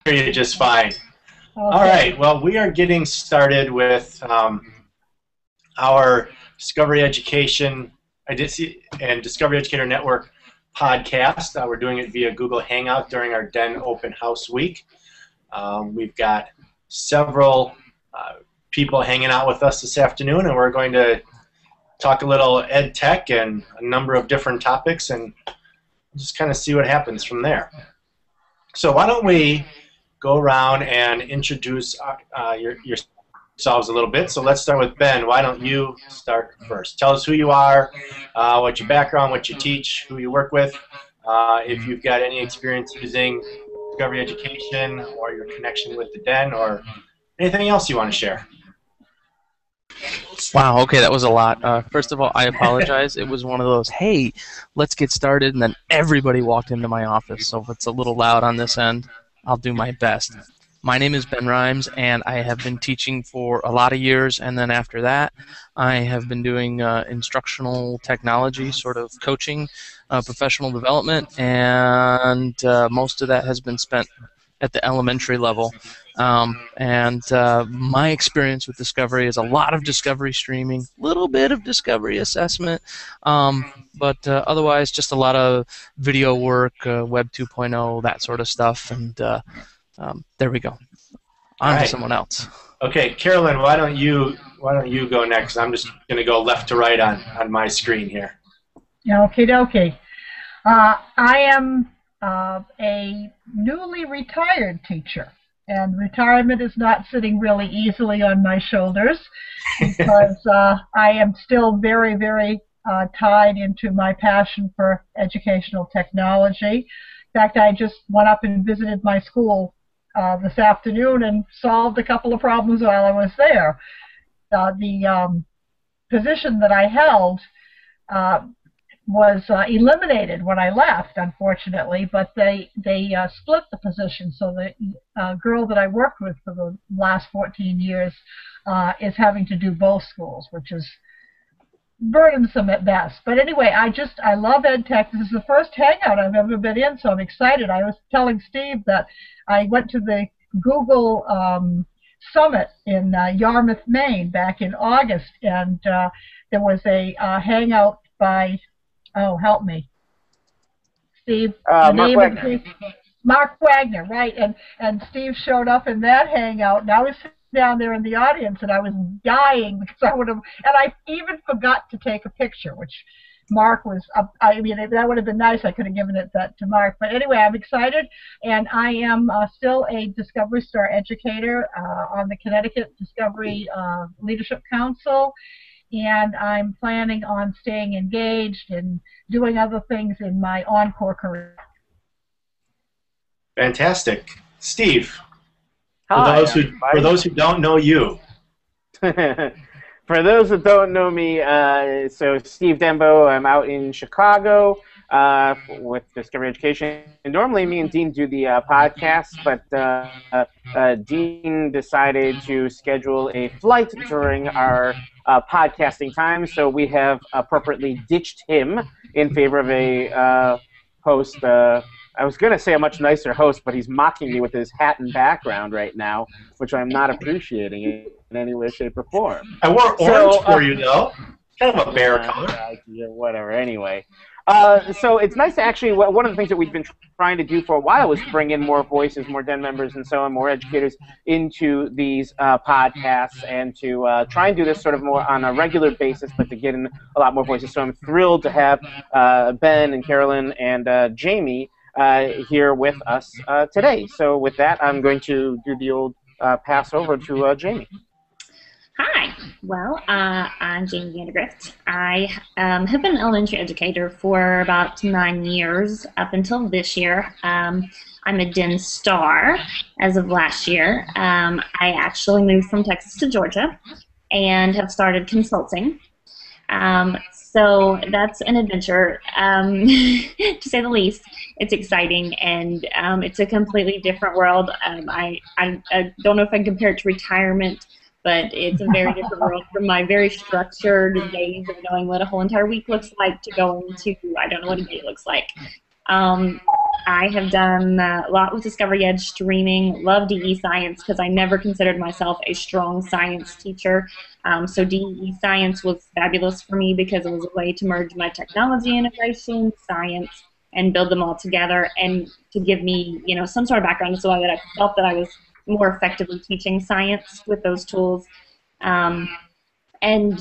hear you just fine. Okay. All right. Well, we are getting started with our Discovery Education and Discovery Educator Network podcast. We're doing it via Google Hangout during our Den Open House Week. We've got several people hanging out with us this afternoon, and we're going to talk a little ed tech and a number of different topics and just kind of see what happens from there. So why don't we go around and introduce yourselves a little bit. So let's start with Ben. Why don't you start first? Tell us who you are, what your background, what you teach, who you work with, if you've got any experience using Discovery Education or your connection with the Den or anything else you want to share. Wow, okay, that was a lot. First of all, I apologize. It was one of those, hey, let's get started, and then everybody walked into my office. So if it's a little loud on this end, I'll do my best. My name is Ben Rhymes, and I have been teaching for a lot of years, and then after that, I have been doing instructional technology, sort of coaching, professional development, and most of that has been spent at the elementary level. My experience with Discovery is a lot of Discovery streaming, a little bit of Discovery assessment, but otherwise just a lot of video work, Web 2.0, that sort of stuff, and there we go. On to someone else. Okay, Carolyn, why don't you go next? I'm just going to go left to right on my screen here. Okie dokie. I am a newly retired teacher, and retirement is not sitting really easily on my shoulders because I am still very, very tied into my passion for educational technology. In fact, I just went up and visited my school this afternoon and solved a couple of problems while I was there. The position that I held was eliminated when I left, unfortunately, but they split the position, so the girl that I worked with for the last 14 years is having to do both schools, which is burdensome at best. But anyway, I love ed tech. This is the first Hangout I've ever been in, so I'm excited. I was telling Steve that I went to the Google Summit in Yarmouth, Maine back in August, and there was a Hangout by, oh, help me, Steve. Mark Wagner. Mark Wagner, right, and Steve showed up in that Hangout, and I was down there in the audience, and I was dying because and I even forgot to take a picture, which Mark was, I mean, that would have been nice. I could have given that to Mark. But anyway, I'm excited, and I am still a Discovery Star educator on the Connecticut Discovery Leadership Council, and I'm planning on staying engaged and doing other things in my encore career. Fantastic. Steve, Hi, for those who don't know you. For those that don't know me, so Steve Dembo, I'm out in Chicago with Discovery Education. And normally me and Dean do the podcast, but Dean decided to schedule a flight during our podcasting time, so we have appropriately ditched him in favor of a host. I was going to say a much nicer host, but he's mocking me with his hat and background right now, which I'm not appreciating in any way, shape, or form. I wore orange for you, though. Kind of a bear color. Yeah, whatever, anyway. So it's nice to actually, one of the things that we've been trying to do for a while is bring in more voices, more Den members and so on, more educators into these podcasts, and to try and do this sort of more on a regular basis, but to get in a lot more voices. So I'm thrilled to have Ben and Carolyn and Jamie here with us today. So with that, I'm going to do the old pass over to Jamie. Hi. Well, I'm Jaime Vandergrift. I have been an elementary educator for about 9 years up until this year. I'm a Den Star as of last year. I actually moved from Texas to Georgia and have started consulting. So that's an adventure, to say the least. It's exciting, and it's a completely different world. I don't know if I can compare it to retirement, but it's a very different world from my very structured days of knowing what a whole entire week looks like to going to, I don't know what a day looks like. I have done a lot with Discovery Edge streaming, love DE Science because I never considered myself a strong science teacher. So DE Science was fabulous for me because it was a way to merge my technology integration, science, and build them all together, and to give me, some sort of background so that I felt that I was more effectively teaching science with those tools. And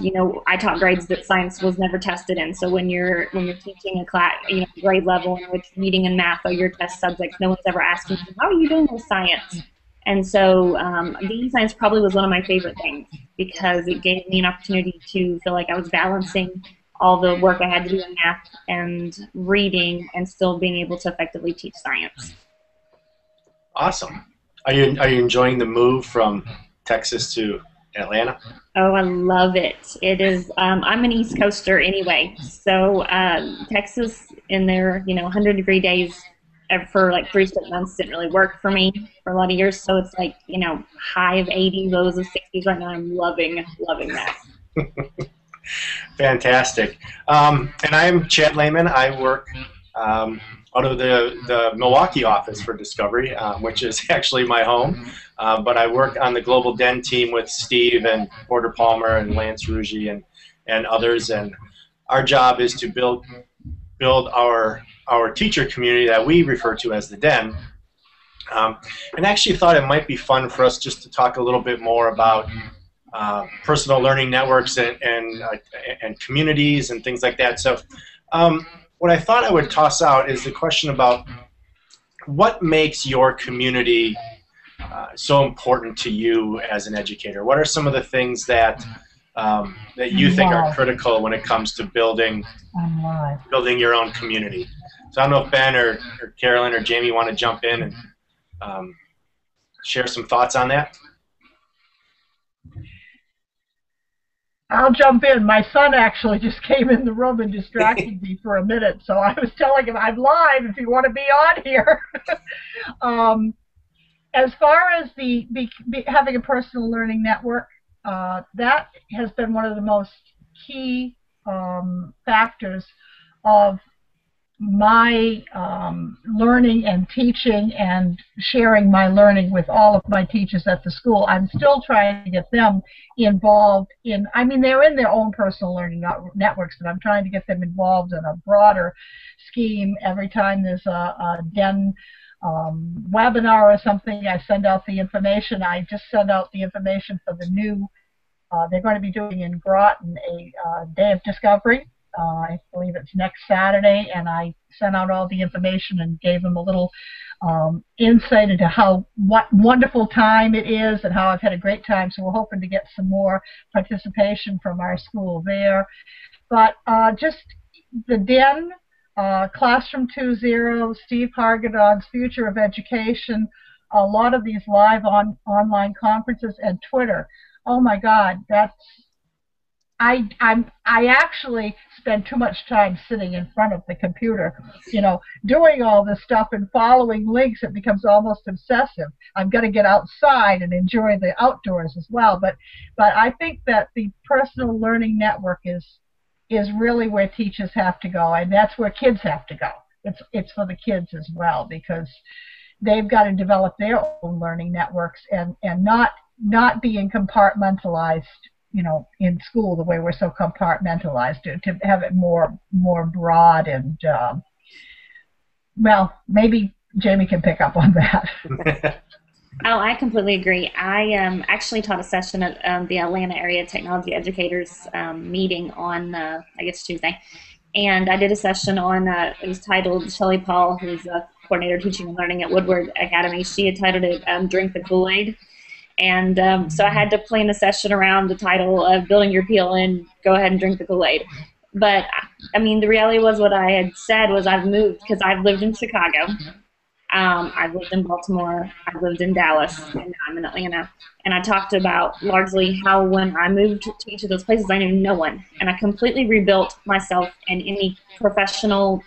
I taught grades that science was never tested in. So when you're teaching a class, grade level in which reading and math are your test subjects, no one's ever asking you, how are you doing with science? And so DE Science probably was one of my favorite things because it gave me an opportunity to feel like I was balancing all the work I had to do in math and reading and still being able to effectively teach science. Awesome. Are you enjoying the move from Texas to Atlanta? Oh, I love it. It is. I'm an East Coaster anyway, so Texas in their 100-degree days for like 3 straight months didn't really work for me for a lot of years. So it's like high of 80, lows of 60s right now. I'm loving that. Fantastic. And I'm Chant Lehman. I work out of the Milwaukee office for Discovery, which is actually my home. But I work on the Global Den team with Steve and Porter Palmer and Lance Ruggie and others. And our job is to build our teacher community that we refer to as the Den. And actually thought it might be fun for us just to talk a little bit more about personal learning networks and communities and things like that. So what I thought I would toss out is the question about what makes your community so important to you as an educator. What are some of the things that you think are critical when it comes to building your own community? So I don't know if Ben or Carolyn or Jamie want to jump in and share some thoughts on that. I'll jump in. My son actually just came in the room and distracted me for a minute, so I was telling him I'm live if you want to be on here. As far as having a personal learning network, that has been one of the most key factors of my learning and teaching and sharing my learning with all of my teachers at the school. I'm still trying to get them involved in, they're in their own personal learning networks, but I'm trying to get them involved in a broader scheme. Every time there's a Den webinar or something, I send out the information. I just sent out the information for the new, they're going to be doing in Groton a Day of Discovery. I believe it's next Saturday, and I sent out all the information and gave them a little insight into what wonderful time it is and how I've had a great time. So we're hoping to get some more participation from our school there. But just the Den, Classroom 2.0, Steve Hargadon's Future of Education, a lot of these live online conferences, and Twitter. Oh my God, I actually spend too much time sitting in front of the computer, doing all this stuff and following links. It becomes almost obsessive. I'm going to get outside and enjoy the outdoors as well. But I think that the personal learning network is really where teachers have to go, and that's where kids have to go. It's for the kids as well, because they've got to develop their own learning networks and not being compartmentalized, in school the way we're so compartmentalized, to have it more broad and, well, maybe Jamie can pick up on that. Oh, I completely agree. I actually taught a session at the Atlanta Area Technology Educators meeting on, I guess, Tuesday. And I did a session on, it was titled, Shelley Paul, who's a coordinator teaching and learning at Woodward Academy, she had titled it Drink the Kool-Aid. And so I had to plan a session around the title of Building Your PLN, Go Ahead and Drink the Kool-Aid. But, the reality was what I had said was I've moved, because I've lived in Chicago. I've lived in Baltimore, I've lived in Dallas, and now I'm in Atlanta. And I talked about largely how when I moved to each of those places, I knew no one. And I completely rebuilt myself and any professional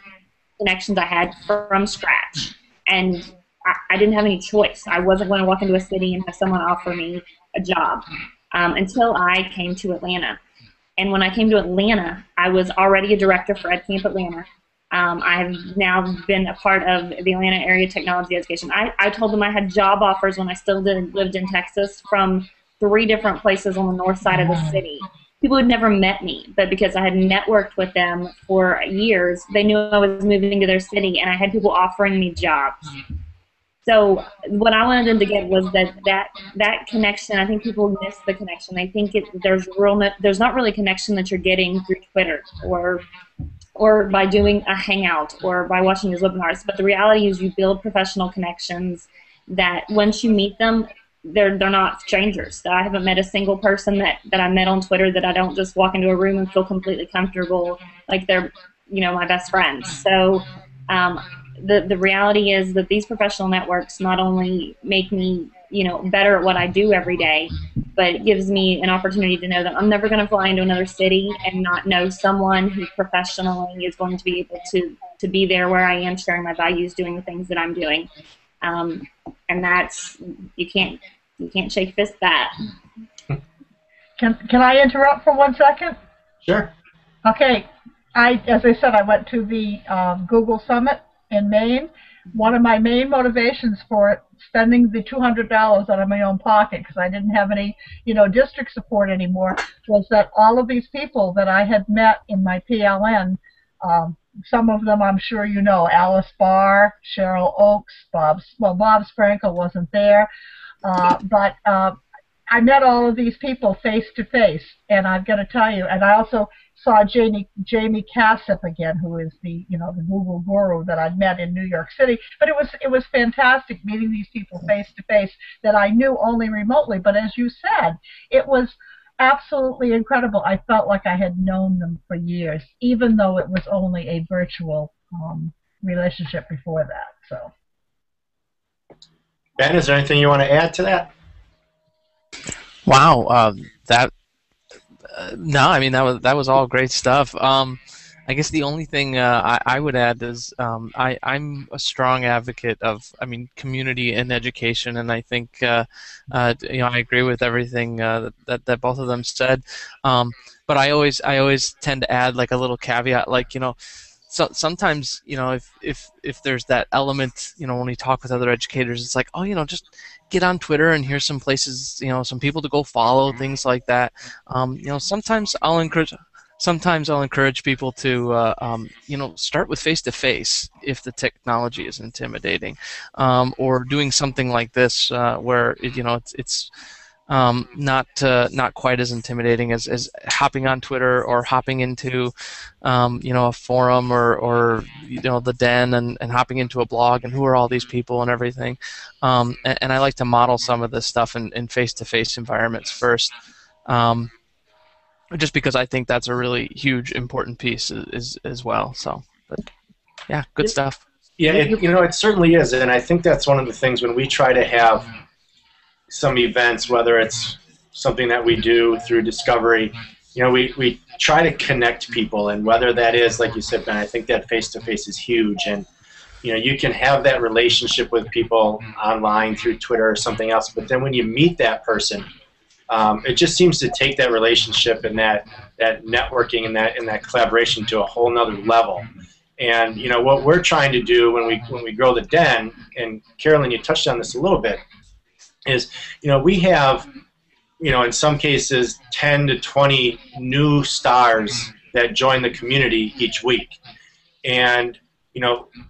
connections I had from scratch. And I didn't have any choice. I wasn't going to walk into a city and have someone offer me a job until I came to Atlanta. And when I came to Atlanta, I was already a director for EdCamp Atlanta. I have now been a part of the Atlanta Area Technology Education. I told them I had job offers when I still lived in Texas from 3 different places on the north side of the city. People had never met me, but because I had networked with them for years, they knew I was moving to their city, and I had people offering me jobs. So what I wanted them to get was that connection. I think people miss the connection. They think there's not really a connection that you're getting through Twitter or by doing a Hangout or by watching these webinars. But the reality is you build professional connections that once you meet them, they're not strangers. I haven't met a single person that I met on Twitter that I don't just walk into a room and feel completely comfortable like they're my best friends. So the reality is that these professional networks not only make me better at what I do every day, but it gives me an opportunity to know that I'm never going to fly into another city and not know someone who professionally is going to be able to be there where I am, sharing my values, doing the things that I'm doing. And that's you can't shake fist that. Can I interrupt for 1 second? Sure. Okay. As I said, I went to the Google Summit in Maine. One of my main motivations for spending the $200 out of my own pocket, because I didn't have any, district support anymore, was that all of these people that I had met in my PLN, some of them I'm sure you know, Alice Barr, Cheryl Oakes, Bob Sprankle wasn't there, but I met all of these people face to face, and I've got to tell you, and I also saw Jamie Cassip again, who is the the Google guru that I'd met in New York City. But it was fantastic meeting these people face to face that I knew only remotely. But as you said, it was absolutely incredible. I felt like I had known them for years, even though it was only a virtual relationship before that. So, Ben, is there anything you want to add to that? Wow, no, I mean that was all great stuff. I guess the only thing I would add is I'm a strong advocate of community and education, and I think I agree with everything that both of them said. But I always tend to add like a little caveat, like so sometimes if there's that element when we talk with other educators, it's like just get on Twitter and here's some places some people to go follow, things like that. Sometimes I'll encourage people to start with face-to-face if the technology is intimidating, or doing something like this where it's not quite as intimidating as hopping on Twitter or hopping into a forum or the den and hopping into a blog and who are all these people and everything. And I like to model some of this stuff in face-to-face environments first. Just because I think that's a really huge, important piece as well. So, but yeah, good stuff. Yeah, it certainly is, and I think that's one of the things when we try to have some events, whether it's something that we do through Discovery, we try to connect people, and whether that is, like you said, Ben, I think that face-to-face is huge, and you can have that relationship with people online through Twitter or something else, but then when you meet that person, it just seems to take that relationship and that networking and that collaboration to a whole nother level. And what we're trying to do when we grow the Den, and Carolyn, you touched on this a little bit, is we have in some cases 10 to 20 new stars that join the community each week, and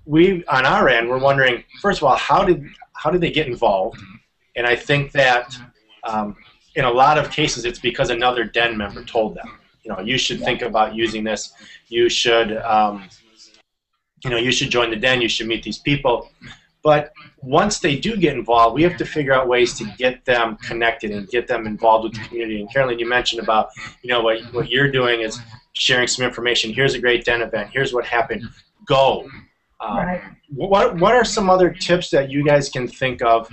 we on our end we're wondering, first of all, how did they get involved? And I think that in a lot of cases, it's because another Den member told them, you should think about using this. You should, you should join the Den. You should meet these people. But once they do get involved, we have to figure out ways to get them connected and get them involved with the community. And Carolyn, you mentioned about, what you're doing is sharing some information. Here's a great Den event. Here's what happened. Go. Right. What are some other tips that you guys can think of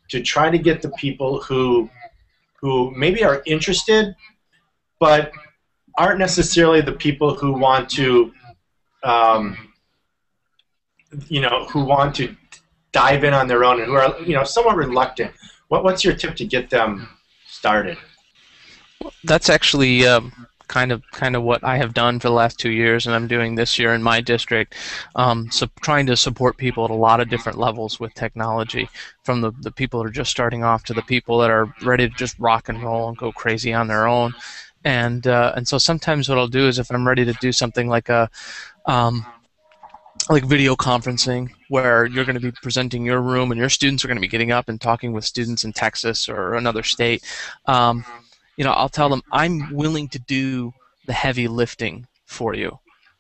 to try to get the people who maybe are interested, but aren't necessarily the people who want to, who want to dive in on their own and who are, somewhat reluctant? What's your tip to get them started? That's actually kind of what I have done for the last 2 years, and I'm doing this year in my district. So trying to support people at a lot of different levels with technology, from the people that are just starting off to the people that are ready to just rock and roll and go crazy on their own. And so sometimes what I'll do is, if I'm ready to do something like a like video conferencing, where you're going to be presenting your room and your students are going to be getting up and talking with students in Texas or another state, I'll tell them I'm willing to do the heavy lifting for you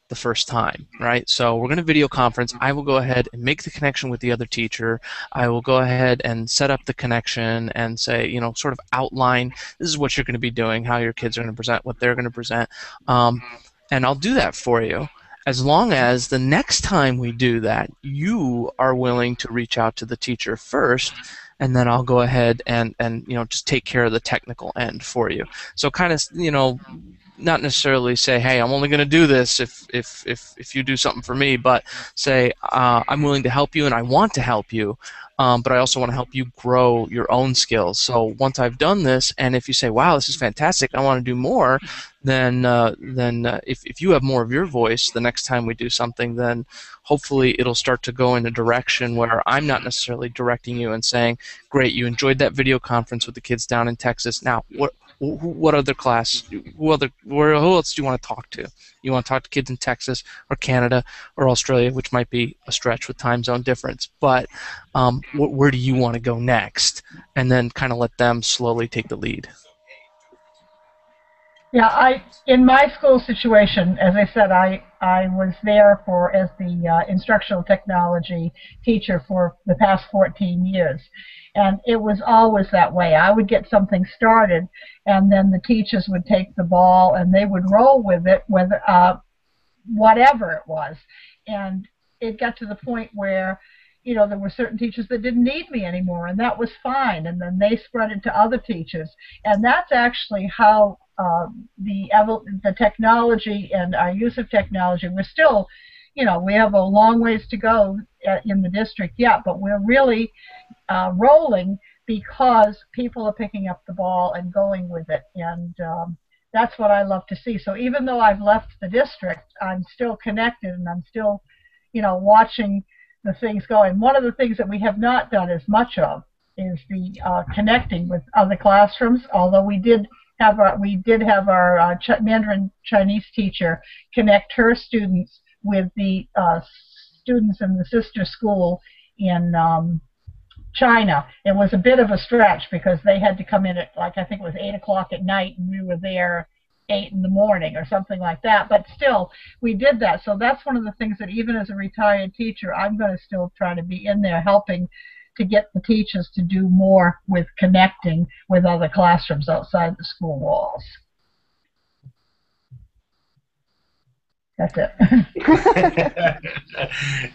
the first time, right? So we're going to video conference. I will go ahead and make the connection with the other teacher. I will go ahead and set up the connection and say, sort of outline, this is what you're going to be doing, how your kids are going to present, what they're going to present, and I'll do that for you, as long as the next time we do that, you are willing to reach out to the teacher first, and then I'll go ahead and just take care of the technical end for you. So kind of, not necessarily say, hey, I'm only going to do this if you do something for me, but say, I'm willing to help you and I want to help you, but I also want to help you grow your own skills. So once I've done this, and if you say, wow, this is fantastic, I want to do more, then if you have more of your voice the next time we do something, then hopefully it'll start to go in a direction where I'm not necessarily directing you and saying, great, you enjoyed that video conference with the kids down in Texas. Now, what other class, who else do you want to talk to? You want to talk to kids in Texas or Canada or Australia, which might be a stretch with time zone difference, but where do you want to go next? And then kind of let them slowly take the lead. Yeah, in my school situation, as I said, I was there as the instructional technology teacher for the past 14 years. And it was always that way. I would get something started, and then the teachers would take the ball and they would roll with it, whatever it was. And it got to the point where, there were certain teachers that didn't need me anymore, and that was fine. And then they spread it to other teachers. And that's actually how the technology and our use of technology, we're still, we have a long ways to go in the district yet, but we're really rolling because people are picking up the ball and going with it, and that's what I love to see. So even though I've left the district, I'm still connected, and I'm still, watching the things going. One of the things that we have not done as much of is the connecting with other classrooms, although we did have our Mandarin Chinese teacher connect her students with the students in the sister school in China. It was a bit of a stretch because they had to come in at, I think it was 8 o'clock at night, and we were there 8 in the morning or something like that. But still, we did that. So that's one of the things that even as a retired teacher, I'm going to still try to be in there helping to get the teachers to do more with connecting with other classrooms outside the school walls. That's it.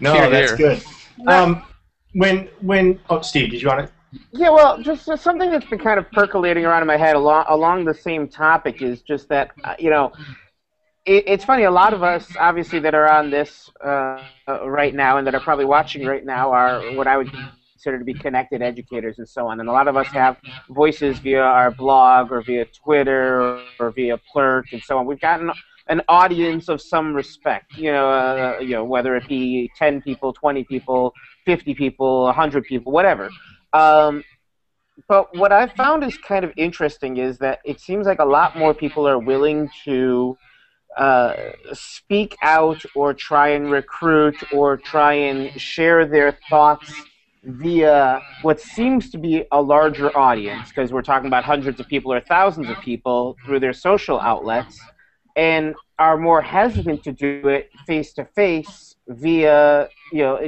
No, Here, that's here. good. Steve, did you want to? Yeah, well, just something that's been kind of percolating around in my head along the same topic is just that, it's funny, a lot of us, obviously, that are on this right now and that are probably watching right now are what I would consider to be connected educators and so on. And a lot of us have voices via our blog or via Twitter or via Plurk and so on. We've gotten an audience of some respect, whether it be 10 people, 20 people, 50 people, 100 people, whatever. But what I found is kind of interesting is that it seems like a lot more people are willing to speak out or try and recruit or try and share their thoughts via what seems to be a larger audience, because we're talking about hundreds of people or thousands of people through their social outlets, and are more hesitant to do it face-to-face via,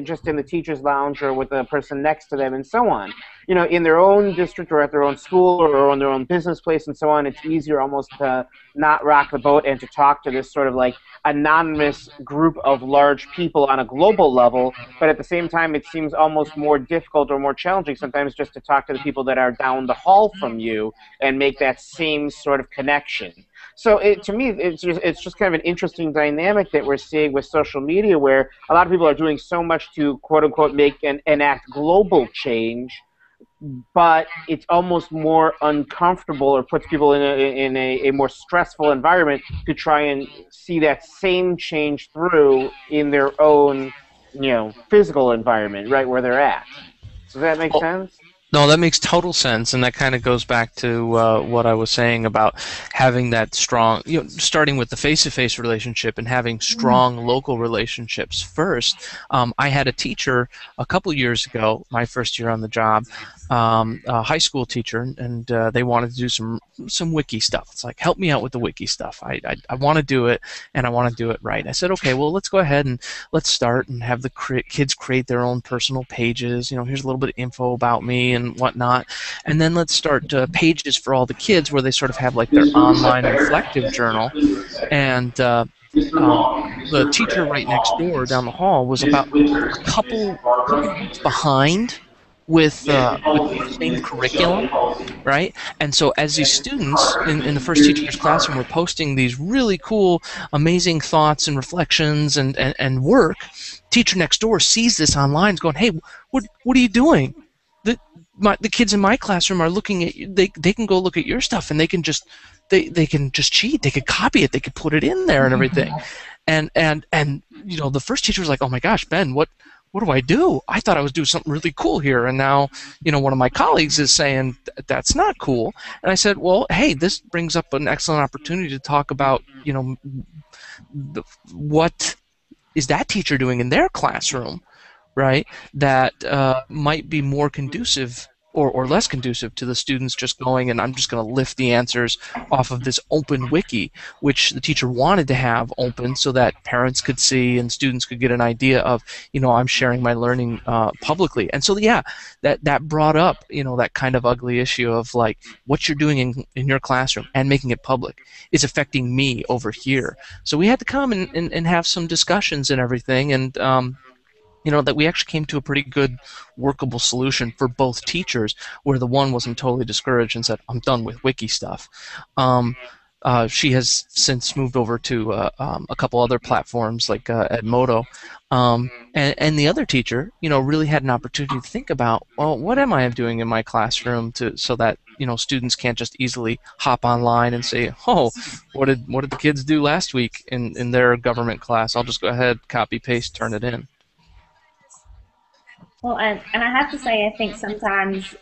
just in the teacher's lounge or with the person next to them and so on. In their own district or at their own school or on their own business place and so on, it's easier almost to not rock the boat and to talk to this sort of like anonymous group of large people on a global level, but at the same time it seems almost more difficult or more challenging sometimes just to talk to the people that are down the hall from you and make that same sort of connection. So to me, it's just kind of an interesting dynamic that we're seeing with social media, where a lot of people are doing so much to quote unquote make and enact global change, but it's almost more uncomfortable or puts people in a more stressful environment to try and see that same change through in their own, physical environment, right where they're at. Does that make sense? No, that makes total sense, and that kind of goes back to what I was saying about having that strong, starting with the face-to-face relationship and having strong local relationships first. I had a teacher a couple years ago, my first year on the job, a high school teacher, and they wanted to do some wiki stuff. It's like, help me out with the wiki stuff. I want to do it, and I want to do it right. I said, okay, well, let's go ahead and let's start and have the kids create their own personal pages. Here's a little bit of info about me and whatnot, and then let's start pages for all the kids where they sort of have like their online reflective journal. And the teacher right next door down the hall was about a couple weeks behind with the same curriculum, right? And so as these students in the first teacher's classroom were posting these really cool, amazing thoughts and reflections and work, teacher next door sees this online and is going, hey, what are you doing? The kids in my classroom are looking at you. They can go look at your stuff, and they can just cheat. They could copy it. They could put it in there and everything. And the first teacher was like, oh my gosh, Ben, what do I do? I thought I was doing something really cool here, and now one of my colleagues is saying that's not cool. And I said, well, hey, this brings up an excellent opportunity to talk about what is that teacher doing in their classroom, right, that might be more conducive or less conducive to the students just going, and I'm just going to lift the answers off of this open wiki, which the teacher wanted to have open so that parents could see and students could get an idea of, I'm sharing my learning publicly. And so, yeah, that brought up, that kind of ugly issue of like what you're doing in your classroom and making it public is affecting me over here. So we had to come and have some discussions and everything, and that we actually came to a pretty good workable solution for both teachers, where the one wasn't totally discouraged and said, I'm done with wiki stuff. She has since moved over to a couple other platforms like Edmodo. And the other teacher, really had an opportunity to think about, well, what am I doing in my classroom so that students can't just easily hop online and say, oh, what did the kids do last week in their government class? I'll just go ahead, copy, paste, turn it in. Well, and I have to say, I think sometimes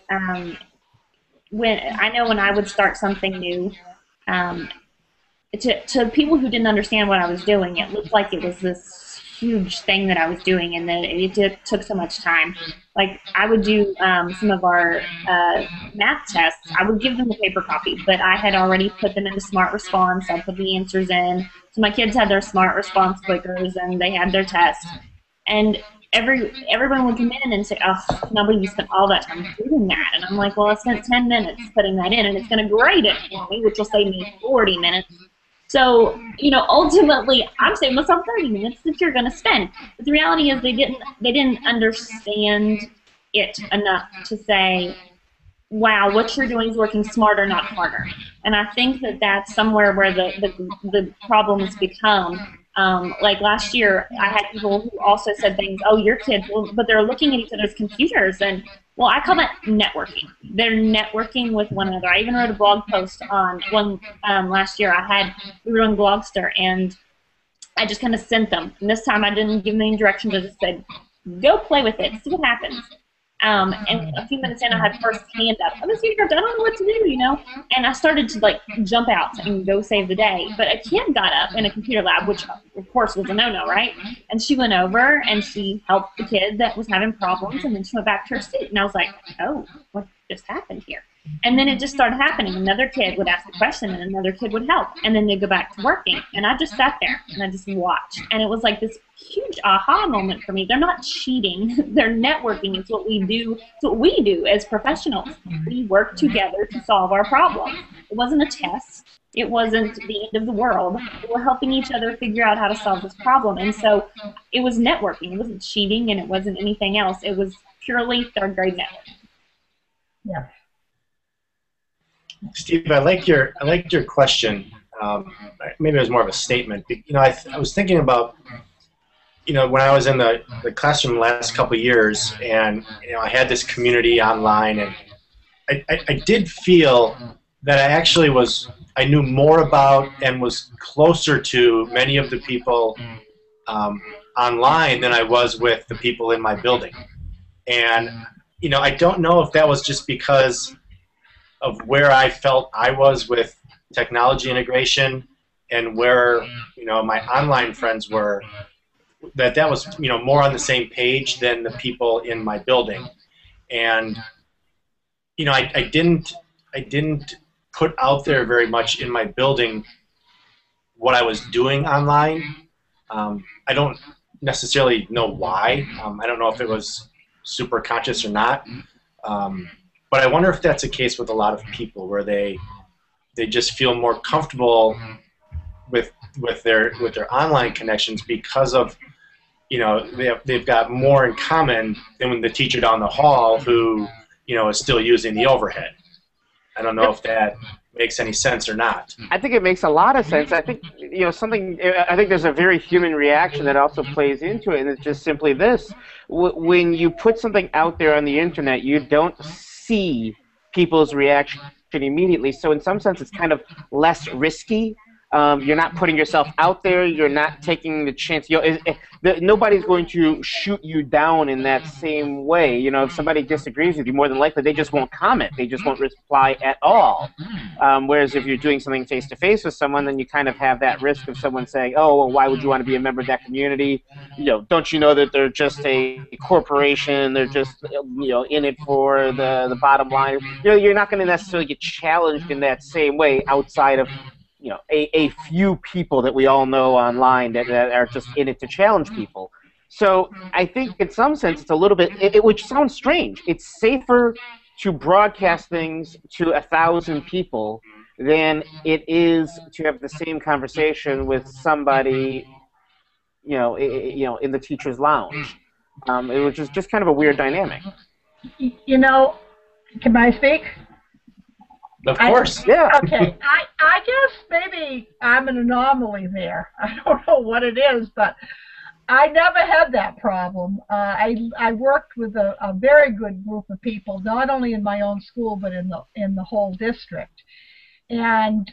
when I would start something new, to people who didn't understand what I was doing, it looked like it was this huge thing that I was doing, and that it took so much time. Like, I would do some of our math tests. I would give them a paper copy, but I had already put them into Smart Response. I put the answers in. So my kids had their Smart Response clickers, and they had their test. And everyone would come in and say, oh, I can't believe you spent all that time doing that. And I'm like, well, I spent 10 minutes putting that in, and it's going to grade it for me, which will save me 40 minutes. So, ultimately, I'm saving myself 30 minutes that you're going to spend. But the reality is they didn't understand it enough to say, wow, what you're doing is working smarter, not harder. And I think that that's somewhere where the problems become. Like last year, I had people who also said things, oh, your kids, but they're looking at each other's computers, and, well, I call that networking. They're networking with one another. I even wrote a blog post on one last year. We were on Blogster, and I just kind of sent them. And this time I didn't give them any directions. I just said, go play with it, see what happens. And a few minutes in, I had first hand up. I'm a senior, I don't know what to do, And I started to, jump out and go save the day. But a kid got up in a computer lab, which, of course, was a no-no, right? And she went over, and she helped the kid that was having problems, and then she went back to her seat. And I was like, oh, what just happened here? And then it just started happening. Another kid would ask a question, and another kid would help. And then they'd go back to working. And I just sat there, and I just watched. And it was like this huge aha moment for me. They're not cheating. They're networking. It's what we do. It's what we do as professionals. We work together to solve our problems. It wasn't a test. It wasn't the end of the world. We were helping each other figure out how to solve this problem. And so it was networking. It wasn't cheating, and it wasn't anything else. It was purely third grade networking. Yeah. Steve, I liked your question. Maybe it was more of a statement. I was thinking about, when I was in the classroom the last couple of years, and I had this community online, and I did feel that I knew more about and was closer to many of the people online than I was with the people in my building. And, I don't know if that was just because of where I felt I was with technology integration and where, my online friends were, that was, more on the same page than the people in my building. And, I didn't put out there very much in my building what I was doing online. I don't necessarily know why. I don't know if it was super conscious or not. But I wonder if that's a case with a lot of people where they just feel more comfortable with their online connections because of, they've got more in common than when the teacher down the hall who, is still using the overhead. I don't know if that makes any sense or not. I think it makes a lot of sense. I think, I think there's a very human reaction that also plays into it, and it's just simply this. When you put something out there on the internet, you don't see people's reaction immediately. So in some sense, it's kind of less risky. You're not putting yourself out there. You're not taking the chance. Nobody's going to shoot you down in that same way. If somebody disagrees with you, more than likely they just won't comment. They just won't reply at all. Whereas if you're doing something face-to-face with someone, then you kind of have that risk of someone saying, oh, well, why would you want to be a member of that community? Don't you know that they're just a corporation? They're just in it for the bottom line. You're not going to necessarily get challenged in that same way outside of a few people that we all know online that are just in it to challenge people. So I think in some sense it's a little bit, which sounds strange, it's safer to broadcast things to 1,000 people than it is to have the same conversation with somebody, in the teacher's lounge. Which is just kind of a weird dynamic. Can I speak? Of course. Yeah. Okay. I guess maybe I'm an anomaly there. I don't know what it is, but I never had that problem. I worked with a very good group of people, not only in my own school, but in the whole district. And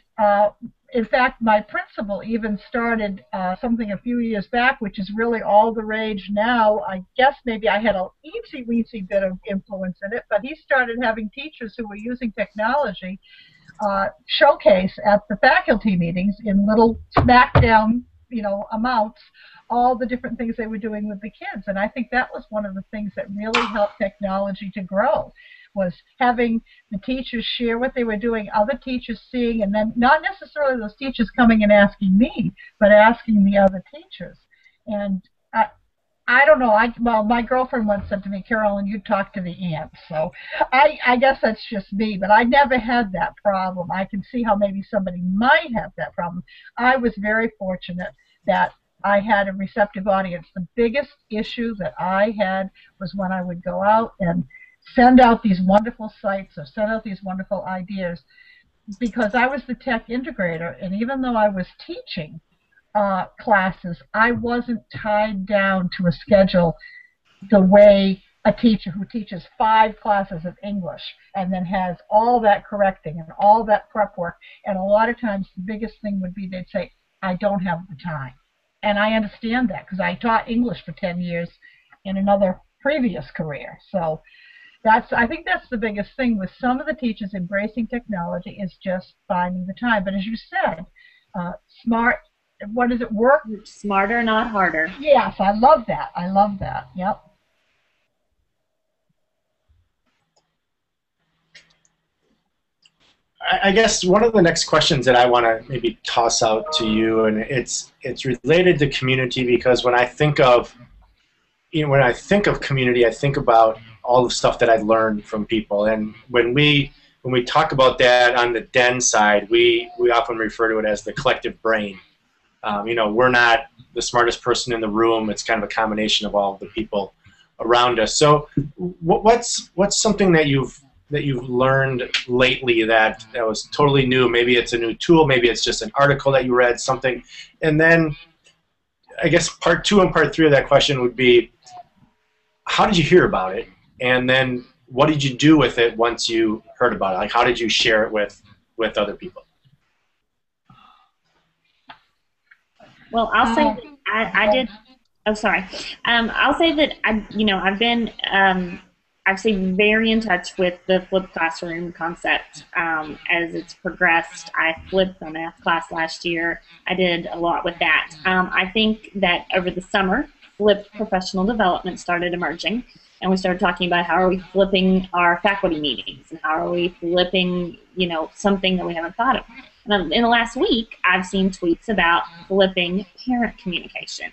in fact, my principal even started something a few years back, which is really all the rage now. I guess maybe I had a eensy-weensy bit of influence in it, but he started having teachers who were using technology showcase at the faculty meetings in little smackdown, amounts, all the different things they were doing with the kids. And I think that was one of the things that really helped technology to grow, was having the teachers share what they were doing, other teachers seeing, and then not necessarily those teachers coming and asking me, but asking the other teachers. And I don't know. Well, my girlfriend once said to me, Carolyn, you talk to the ants. So I guess that's just me, but I never had that problem. I can see how maybe somebody might have that problem. I was very fortunate that I had a receptive audience. The biggest issue that I had was when I would go out and send out these wonderful sites or send out these wonderful ideas, because I was the tech integrator, and even though I was teaching classes, I wasn't tied down to a schedule the way a teacher who teaches 5 classes of English and then has all that correcting and all that prep work. And a lot of times the biggest thing would be they'd say, I don't have the time. And I understand that because I taught English for 10 years in another previous career. So I think that's the biggest thing with some of the teachers embracing technology, is just finding the time. But as you said, smart, what does it work? Smarter, not harder. Yes, I love that. I love that. Yep. I guess one of the next questions that I want to maybe toss out to you, and it's related to community, because when I think of community, I think about all the stuff that I learned from people. And when we talk about that on the Den side, we often refer to it as the collective brain. We're not the smartest person in the room. It's kind of a combination of all the people around us. So what's something that you've learned lately that was totally new? Maybe it's a new tool, maybe it's just an article that you read, something. And then I guess part 2 and part 3 of that question would be, how did you hear about it? And then what did you do with it once you heard about it? Like, how did you share it with other people? Well, I'll say that I did. Oh, sorry. I'll say that I've been actually very in touch with the flipped classroom concept as it's progressed. I flipped a math class last year. I did a lot with that. I think that over the summer, flipped professional development started emerging, and we started talking about how are we flipping our faculty meetings and how are we flipping, something that we haven't thought of. And in the last week, I've seen tweets about flipping parent communication.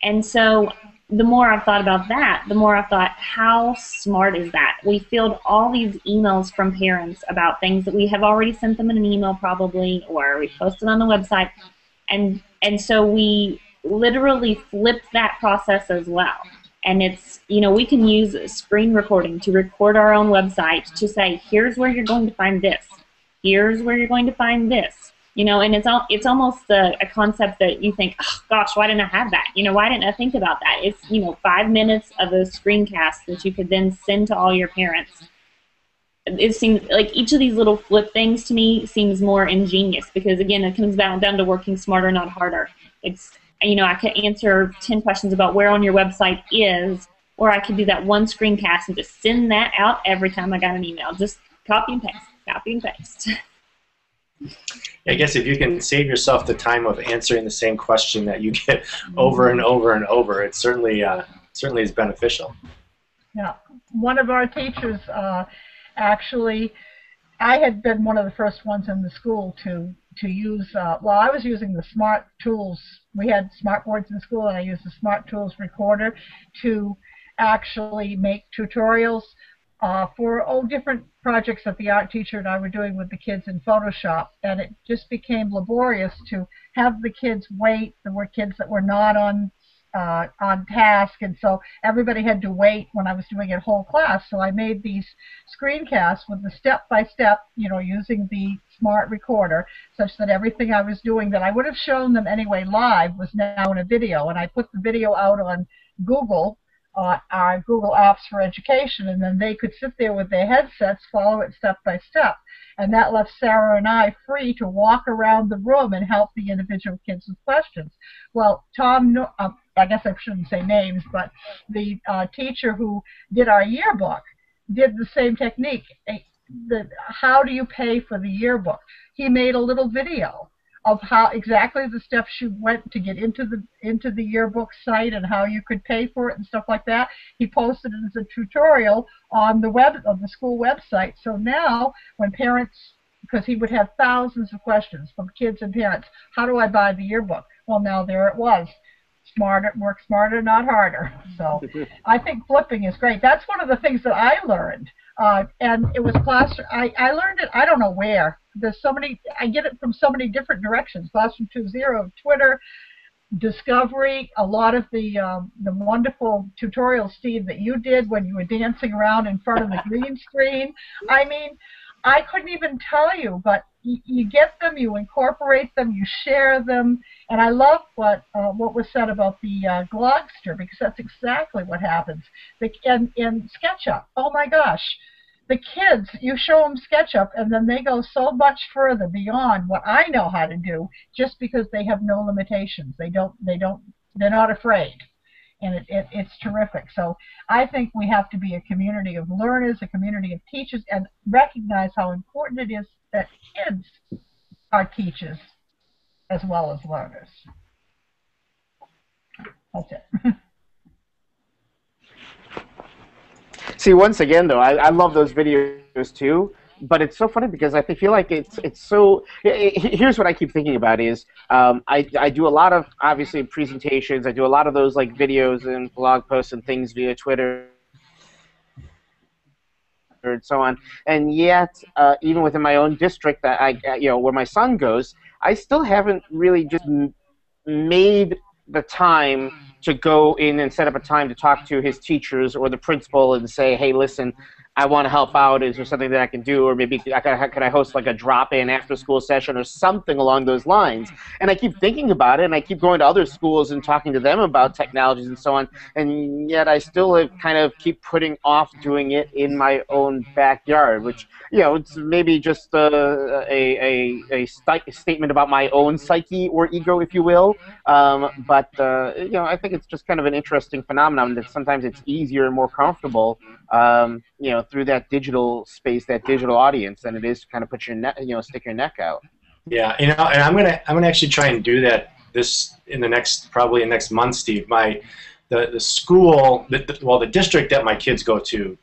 And so the more I've thought about that, the more I've thought, how smart is that? We field all these emails from parents about things that we have already sent them in an email probably, or we posted on the website. And so we literally flipped that process as well. And it's, we can use a screen recording to record our own website to say, here's where you're going to find this. Here's where you're going to find this. And it's almost a concept that you think, oh, gosh, why didn't I have that? Why didn't I think about that? It's, 5 minutes of a screencast that you could then send to all your parents. It seems like each of these little flip things to me seems more ingenious because, again, it comes down to working smarter, not harder. It's, I could answer 10 questions about where on your website is, or I could do that one screencast and just send that out every time I got an email. Just copy and paste, copy and paste. I guess if you can save yourself the time of answering the same question that you get over and over and over, it certainly is beneficial. Yeah, one of our teachers actually, I had been one of the first ones in the school to use, I was using the Smart Tools. We had smart boards in school, and I used the Smart Tools recorder to actually make tutorials for different projects that the art teacher and I were doing with the kids in Photoshop, and it just became laborious to have the kids wait. There were kids that were not on task, and so everybody had to wait when I was doing it whole class. So I made these screencasts with the step-by-step, using the smart recorder, such that everything I was doing that I would have shown them anyway live was now in a video, and I put the video out on Google, our Google Apps for Education, and then they could sit there with their headsets, follow it step by step. And that left Sarah and I free to walk around the room and help the individual kids with questions. Well, Tom, I guess I shouldn't say names, but the teacher who did our yearbook did the same technique. How do you pay for the yearbook? He made a little video of how exactly the steps you went to get into the yearbook site and how you could pay for it and stuff like that. He posted it as a tutorial on the school website. So now when parents, because he would have thousands of questions from kids and parents, how do I buy the yearbook? Well, now there it was. Work smarter, not harder. So I think flipping is great. That's one of the things that I learned. And it was Classroom. I learned it, I don't know where. There's so many, I get it from so many different directions. Classroom 2.0, Twitter, Discovery, a lot of the wonderful tutorials, Steve, that you did when you were dancing around in front of the green screen. I mean, I couldn't even tell you, but you get them, you incorporate them, you share them, and I love what was said about the Glogster, because that's exactly what happens. In SketchUp, oh my gosh, the kids, you show them SketchUp, and then they go so much further beyond what I know how to do, just because they have no limitations. They're not afraid. And it's terrific. So I think we have to be a community of learners, a community of teachers, and recognize how important it is that kids are teachers as well as learners. That's it. See, once again, though, I love those videos too. But it's so funny because I feel like it's so. Here's what I keep thinking about is I do a lot of, obviously, presentations. I do a lot of those like videos and blog posts and things via Twitter and so on. And yet, even within my own district, that where my son goes, I still haven't really just made the time to go in and set up a time to talk to his teachers or the principal and say, hey, listen, I want to help out. Is there something that I can do? Or maybe can I host like a drop-in after-school session or something along those lines? And I keep thinking about it, and I keep going to other schools and talking to them about technologies and so on, and yet I still kind of keep putting off doing it in my own backyard, which, it's maybe just a statement about my own psyche or ego, if you will. But I think it's just kind of an interesting phenomenon that sometimes it's easier and more comfortable, through that digital space, that digital audience, than it is to kind of put your stick your neck out. Yeah, and I'm gonna actually try and do that probably in next month, Steve. The school, the district that my kids go to,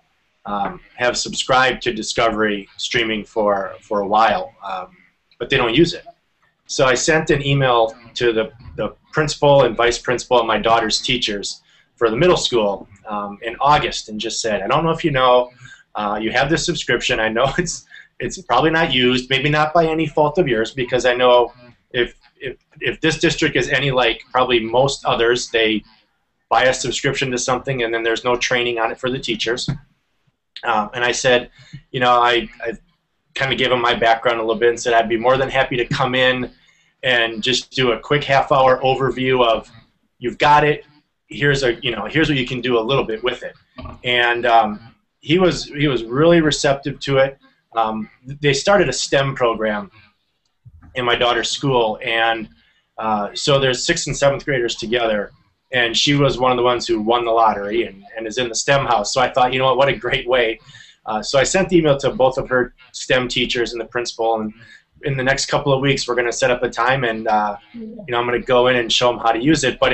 have subscribed to Discovery streaming for a while, but they don't use it. So I sent an email to the principal and vice principal and my daughter's teachers for the middle school in August, and just said, I don't know if you know, you have this subscription. I know it's probably not used, maybe not by any fault of yours, because I know if this district is any like probably most others, they buy a subscription to something and then there's no training on it for the teachers. And I said, I kind of gave them my background a little bit and said I'd be more than happy to come in and just do a quick half-hour overview of, you've got it, here's what you can do a little bit with it. And he was really receptive to it. They started a STEM program in my daughter's school, and so there's 6th and 7th graders together, and she was one of the ones who won the lottery and is in the STEM house. So I thought, what a great way. So I sent the email to both of her STEM teachers and the principal, and in the next couple of weeks we're going to set up a time, and I'm going to go in and show them how to use it. But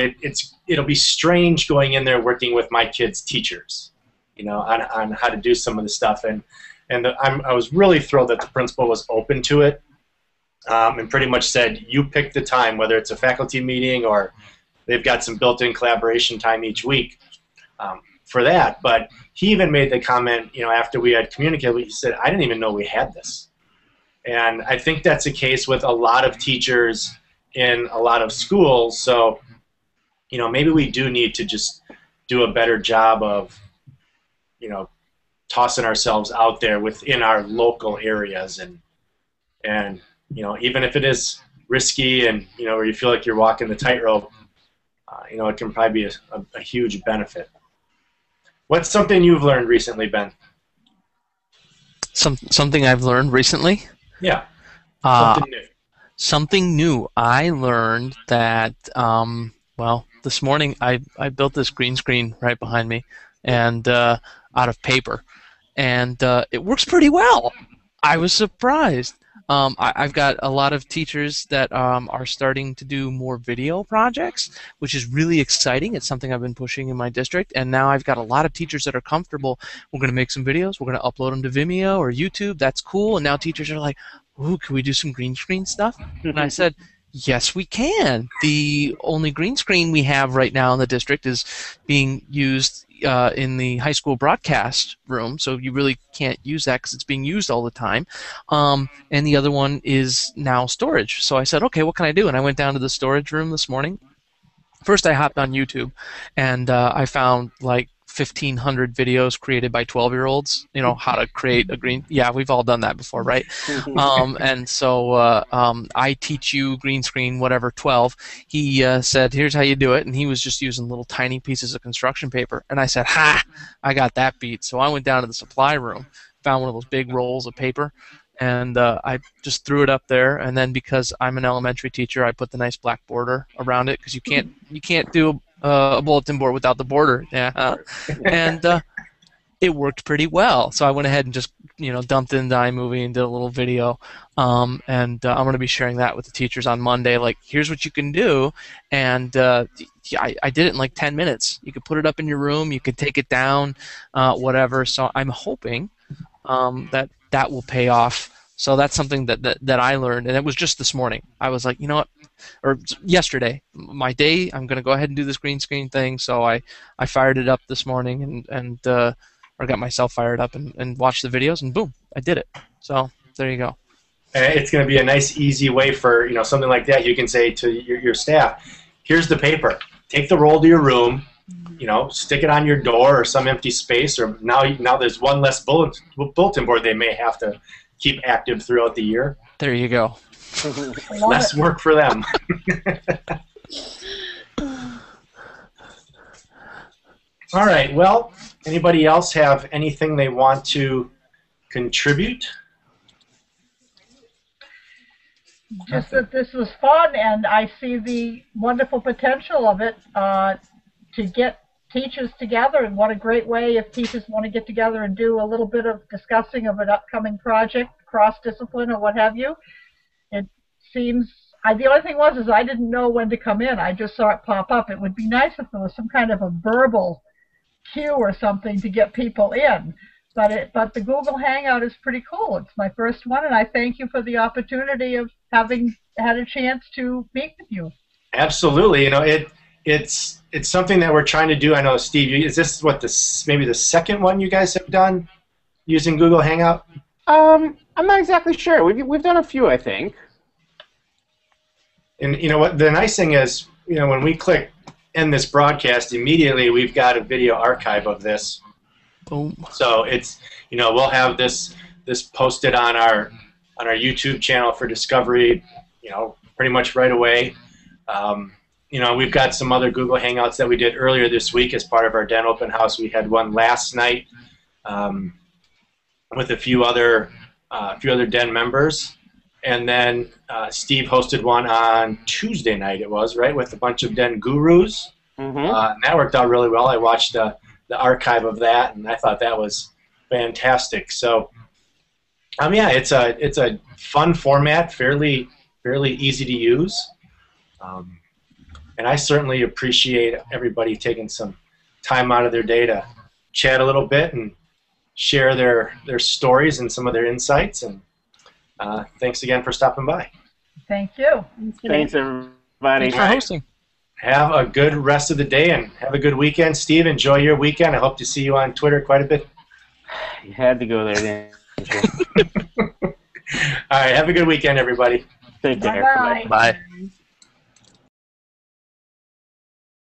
it'll be strange going in there working with my kids' teachers, on how to do some of the stuff. And I was really thrilled that the principal was open to it, and pretty much said, you pick the time, whether it's a faculty meeting or they've got some built-in collaboration time each week for that. But he even made the comment, after we had communicated, he said, I didn't even know we had this. And I think that's the case with a lot of teachers in a lot of schools. So, maybe we do need to just do a better job of, tossing ourselves out there within our local areas, and even if it is risky and where you feel like you're walking the tightrope, it can probably be a huge benefit. What's something you've learned recently, Ben? Something I've learned recently? Yeah. Something new. Something new. I learned that this morning I built this green screen right behind me, and out of paper, and it works pretty well. I was surprised. I've got a lot of teachers that are starting to do more video projects, which is really exciting. It's something I've been pushing in my district, and now I've got a lot of teachers that are comfortable. We're going to make some videos. We're going to upload them to Vimeo or YouTube. That's cool. And now teachers are like, ooh, can we do some green screen stuff? And I said, yes, we can. The only green screen we have right now in the district is being used in the high school broadcast room, so you really can't use that because it's being used all the time. And the other one is now storage. So I said, okay, what can I do? And I went down to the storage room this morning. First, I hopped on YouTube, and I found like 1,500 videos created by 12-year-olds, how to create a green. Yeah, we've all done that before, right? And so I teach you green screen, whatever, 12. He said, here's how you do it. And he was just using little tiny pieces of construction paper. And I said, ha, I got that beat. So I went down to the supply room, found one of those big rolls of paper, and I just threw it up there. And then because I'm an elementary teacher, I put the nice black border around it, because you can't do a bulletin board without the border. Yeah, and it worked pretty well. So I went ahead and just dumped it into iMovie and did a little video. And I'm going to be sharing that with the teachers on Monday. Like, here's what you can do. And I did it in like 10 minutes. You could put it up in your room. You could take it down, whatever. So I'm hoping that will pay off. So that's something that I learned, and it was just this morning. I was like, you know what, or yesterday, my day, I'm going to go ahead and do this green screen thing. So I fired it up this morning or got myself fired up and watched the videos, and boom, I did it. So there you go. It's going to be a nice, easy way for something like that. You can say to your staff, here's the paper. Take the roll to your room, stick it on your door or some empty space, or now there's one less bulletin board they may have to keep active throughout the year. There you go. Less work for them. All right, well, anybody else have anything they want to contribute? Just that this was fun, and I see the wonderful potential of it to get teachers together, and what a great way if teachers want to get together and do a little bit of discussing of an upcoming project, cross-discipline or what have you. It seems, the only thing was I didn't know when to come in. I just saw it pop up. It would be nice if there was some kind of a verbal cue or something to get people in. But the Google Hangout is pretty cool. It's my first one, and I thank you for the opportunity of having had a chance to meet with you. Absolutely. It's something that we're trying to do. I know, Steve, is this maybe the second one you guys have done using Google Hangout? I'm not exactly sure. We've done a few, I think. And you know what? The nice thing is, when we click end this broadcast, immediately we've got a video archive of this. Boom. So it's, we'll have this posted on our YouTube channel for discovery, pretty much right away. We've got some other Google Hangouts that we did earlier this week as part of our Den Open House. We had one last night with a few other Den members, and then Steve hosted one on Tuesday night. It was right with a bunch of Den gurus. Mm-hmm. And that worked out really well. I watched the archive of that, and I thought that was fantastic. So, yeah, it's a fun format, fairly easy to use, and I certainly appreciate everybody taking some time out of their day to chat a little bit and share their stories and some of their insights. And thanks again for stopping by. Thank you. Thanks, everybody. Thanks for hosting. Have a good rest of the day and have a good weekend. Steve, enjoy your weekend. I hope to see you on Twitter quite a bit. You had to go there, didn't you? All right, have a good weekend, everybody. Take care. Bye-bye. Bye.